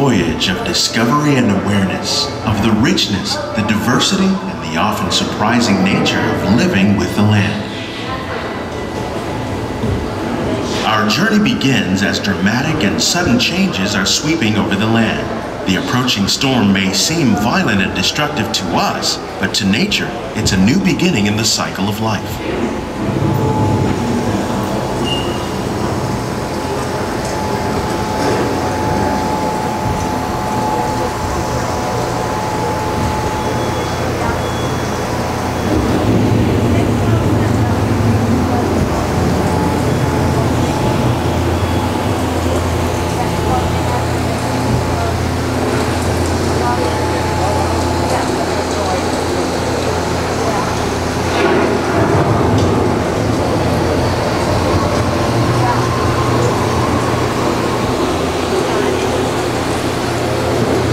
voyage of discovery and awareness of the richness, the diversity, and the often surprising nature of living with the land. Our journey begins as dramatic and sudden changes are sweeping over the land. The approaching storm may seem violent and destructive to us, but to nature, it's a new beginning in the cycle of life.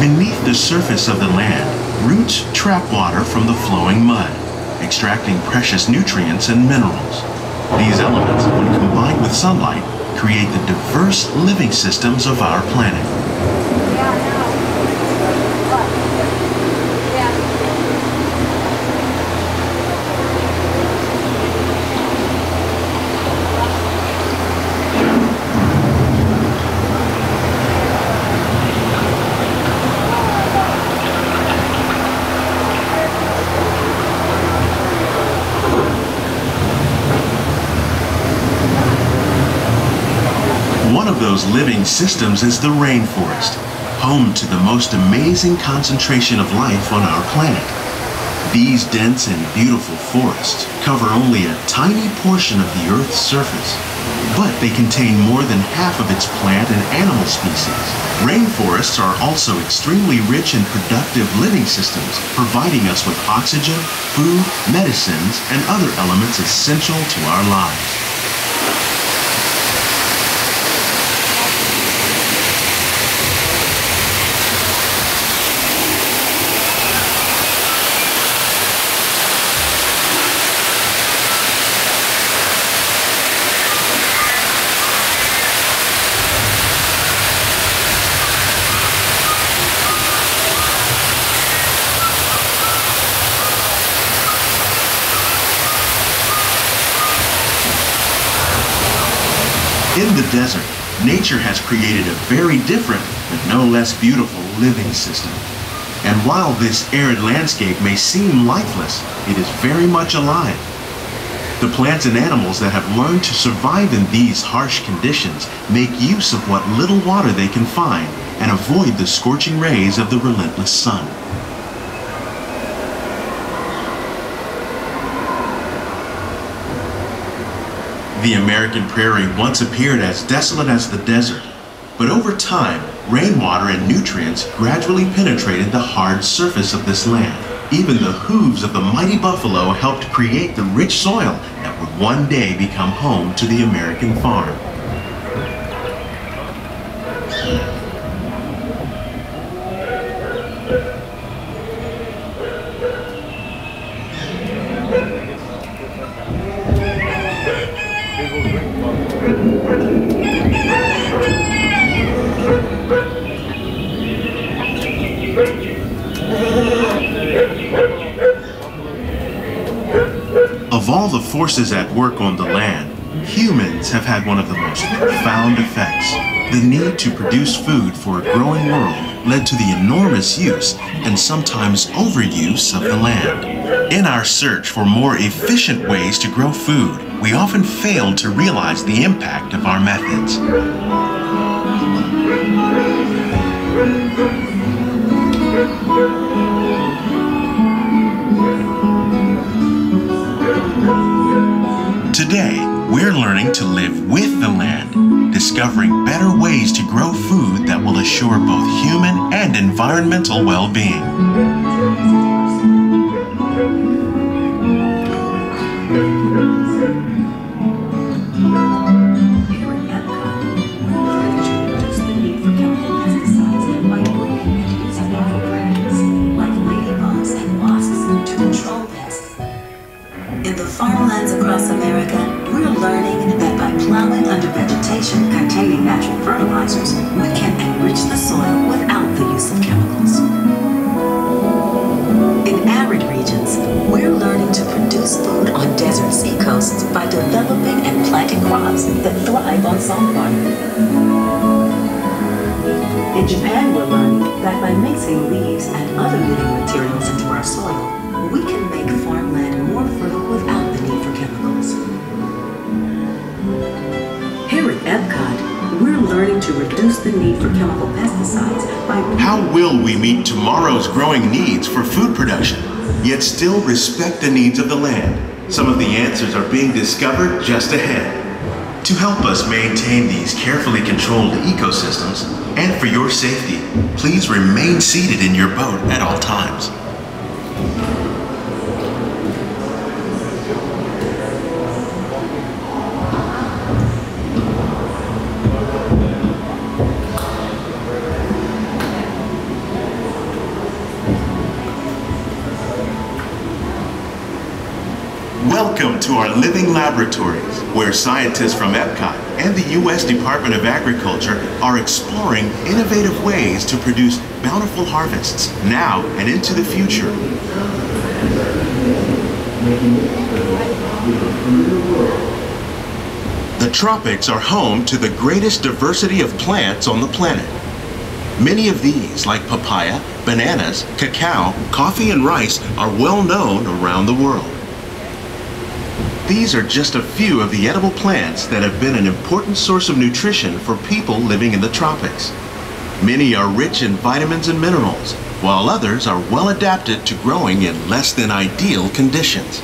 Beneath the surface of the land, roots trap water from the flowing mud, extracting precious nutrients and minerals. These elements, when combined with sunlight, create the diverse living systems of our planet. One of those living systems is the rainforest, home to the most amazing concentration of life on our planet. These dense and beautiful forests cover only a tiny portion of the Earth's surface, but they contain more than half of its plant and animal species. Rainforests are also extremely rich and productive living systems, providing us with oxygen, food, medicines, and other elements essential to our lives. In the desert, nature has created a very different, but no less beautiful living system. And while this arid landscape may seem lifeless, it is very much alive. The plants and animals that have learned to survive in these harsh conditions make use of what little water they can find and avoid the scorching rays of the relentless sun. The American prairie once appeared as desolate as the desert, but over time, rainwater and nutrients gradually penetrated the hard surface of this land. Even the hooves of the mighty buffalo helped create the rich soil that would one day become home to the American farm. Of all the forces at work on the land, humans have had one of the most profound effects. The need to produce food for a growing world led to the enormous use and sometimes overuse of the land. In our search for more efficient ways to grow food, we often fail to realize the impact of our methods. Today, we're learning to live with the land, discovering better ways to grow food that will assure both human and environmental well-being. In the farmlands across America, we're learning that by plowing under vegetation containing natural fertilizers, we can enrich the soil without by developing and planting crops that thrive on saltwater. In Japan, we're learning that by mixing leaves and other living materials into our soil, we can make farmland more fertile without the need for chemicals. Here at Epcot, we're learning to reduce the need for chemical pesticides by... How will we meet tomorrow's growing needs for food production, yet still respect the needs of the land? Some of the answers are being discovered just ahead. To help us maintain these carefully controlled ecosystems, and for your safety, please remain seated in your boat at all times. Welcome to our living laboratories, where scientists from Epcot and the U.S. Department of Agriculture are exploring innovative ways to produce bountiful harvests now and into the future. The tropics are home to the greatest diversity of plants on the planet. Many of these, like papaya, bananas, cacao, coffee, and rice, are well known around the world. These are just a few of the edible plants that have been an important source of nutrition for people living in the tropics. Many are rich in vitamins and minerals, while others are well adapted to growing in less than ideal conditions.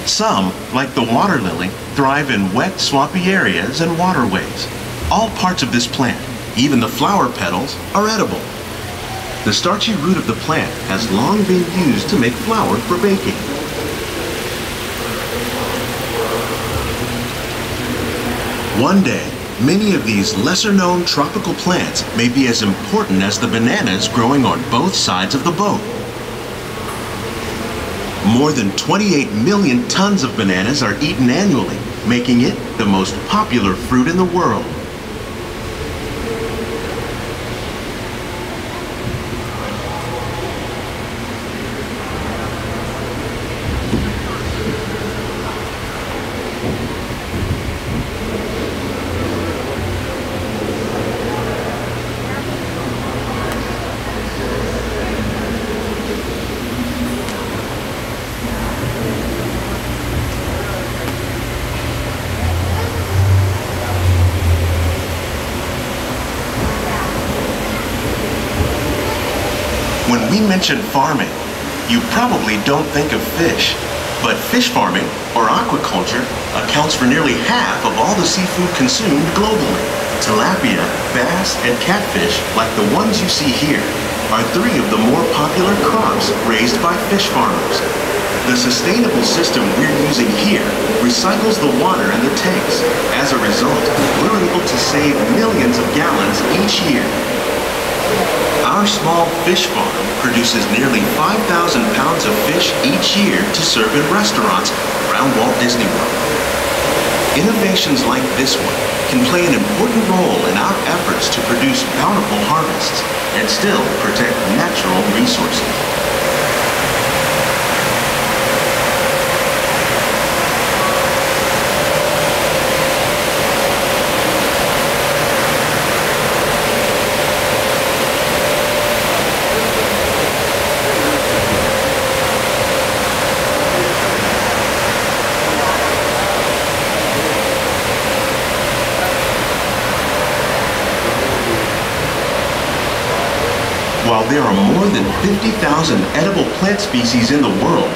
Some, like the water lily, thrive in wet, swampy areas and waterways. All parts of this plant, even the flower petals, are edible. The starchy root of the plant has long been used to make flour for baking. One day, many of these lesser-known tropical plants may be as important as the bananas growing on both sides of the boat. More than 28 million tons of bananas are eaten annually, making it the most popular fruit in the world. When we mention farming, you probably don't think of fish, but fish farming, or aquaculture, accounts for nearly half of all the seafood consumed globally. Tilapia, bass, and catfish, like the ones you see here, are three of the more popular crops raised by fish farmers. The sustainable system we're using here recycles the water in the tanks. As a result, we're able to save millions of gallons each year. Our small fish farm produces nearly 5,000 pounds of fish each year to serve in restaurants around Walt Disney World. Innovations like this one can play an important role in our efforts to produce bountiful harvests and still protect natural resources. While there are more than 50,000 edible plant species in the world,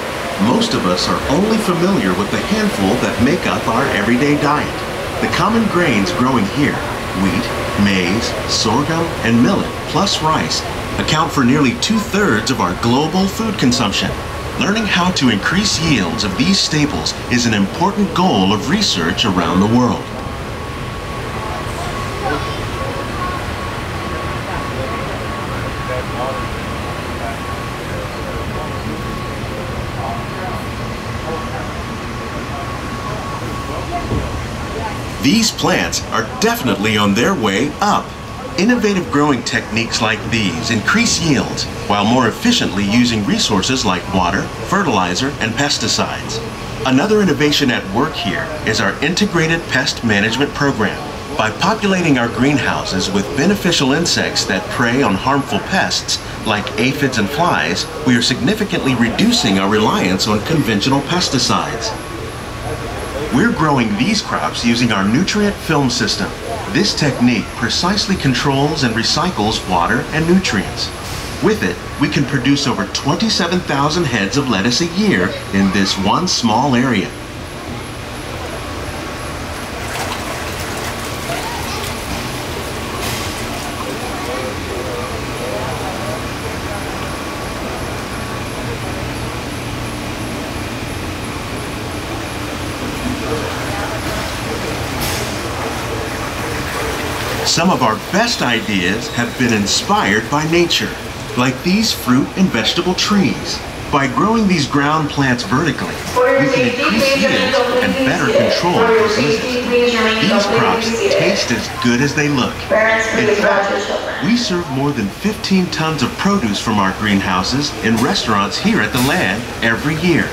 most of us are only familiar with the handful that make up our everyday diet. The common grains growing here, wheat, maize, sorghum, and millet, plus rice, account for nearly 2/3 of our global food consumption. Learning how to increase yields of these staples is an important goal of research around the world. These plants are definitely on their way up. Innovative growing techniques like these increase yields while more efficiently using resources like water, fertilizer, and pesticides. Another innovation at work here is our integrated pest management program. By populating our greenhouses with beneficial insects that prey on harmful pests, like aphids and flies, we are significantly reducing our reliance on conventional pesticides. We're growing these crops using our nutrient film system. This technique precisely controls and recycles water and nutrients. With it, we can produce over 27,000 heads of lettuce a year in this one small area. Some of our best ideas have been inspired by nature, like these fruit and vegetable trees. By growing these ground plants vertically, we can increase yields and better control diseases. These crops taste as good as they look. In fact, we serve more than 15 tons of produce from our greenhouses in restaurants here at the Land every year.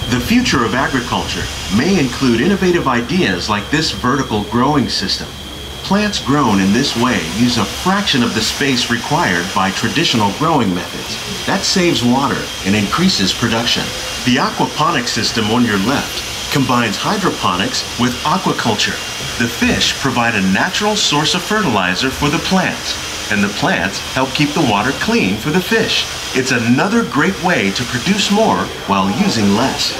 The future of agriculture may include innovative ideas like this vertical growing system. Plants grown in this way use a fraction of the space required by traditional growing methods. That saves water and increases production. The aquaponics system on your left combines hydroponics with aquaculture. The fish provide a natural source of fertilizer for the plants, and the plants help keep the water clean for the fish. It's another great way to produce more while using less.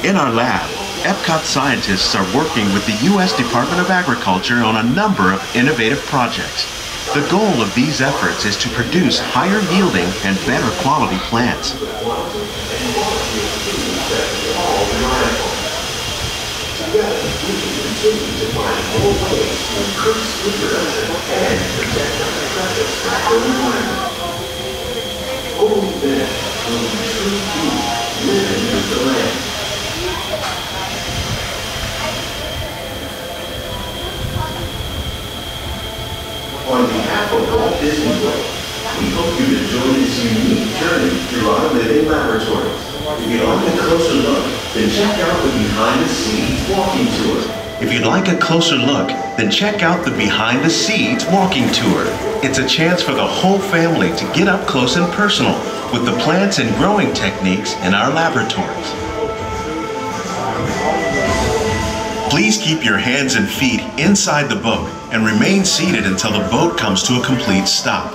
In our lab, Epcot scientists are working with the U.S. Department of Agriculture on a number of innovative projects. The goal of these efforts is to produce higher yielding and better quality plants. On behalf of Walt Disney World, we hope you enjoy this unique journey through our living laboratories. If you'd like a closer look, then check out the Behind the Scenes walking tour. If you'd like a closer look, then check out the Behind the Seeds walking tour. It's a chance for the whole family to get up close and personal with the plants and growing techniques in our laboratories. Please keep your hands and feet inside the boat and remain seated until the boat comes to a complete stop.